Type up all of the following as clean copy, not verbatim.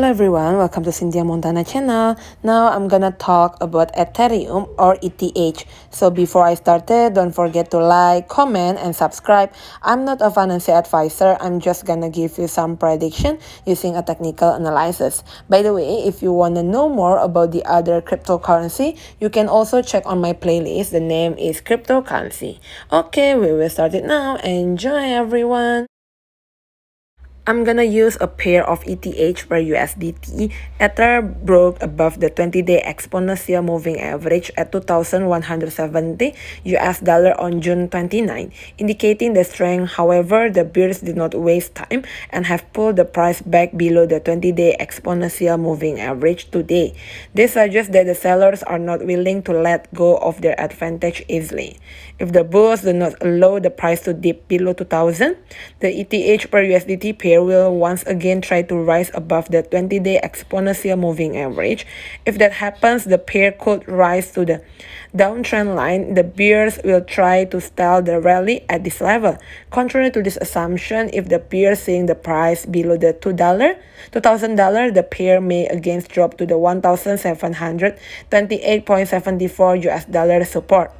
Hello everyone, welcome to Cynthia Montana channel. Now I'm gonna talk about Ethereum or ETH. So before I started, don't forget to like, comment, and subscribe. I'm not a financial advisor, I'm just gonna give you some prediction using a technical analysis. By the way, if you wanna know more about the other cryptocurrency, you can also check on my playlist. The name is Cryptocurrency. Okay, we will start it now. Enjoy everyone! I'm gonna use a pair of ETH per USDT. Ether broke above the 20-day exponential moving average at 2,170 US dollar on June 29, indicating the strength. However, the bears did not waste time and have pulled the price back below the 20-day exponential moving average today. This suggests that the sellers are not willing to let go of their advantage easily. If the bulls do not allow the price to dip below 2,000, the ETH per USDT pair will once again try to rise above the 20-day exponential moving average. If that happens, the pair could rise to the downtrend line. The bears will try to stall the rally at this level. Contrary to this assumption, if the pair seeing the price below the $2,000, the pair may again drop to the 1,728.74 US dollar support.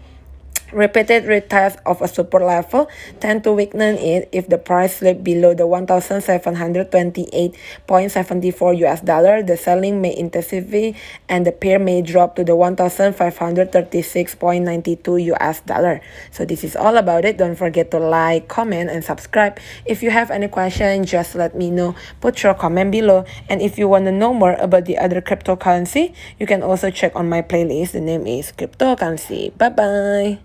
Repeated retests of a support level tend to weaken it. If the price slips below the 1,728.74 US dollar, the selling may intensify and the pair may drop to the 1,536.92 US dollar. So this is all about it. Don't forget to like, comment, and subscribe. If you have any question, just let me know. Put your comment below. And if you want to know more about the other cryptocurrency, you can also check on my playlist. The name is Cryptocurrency. Bye bye.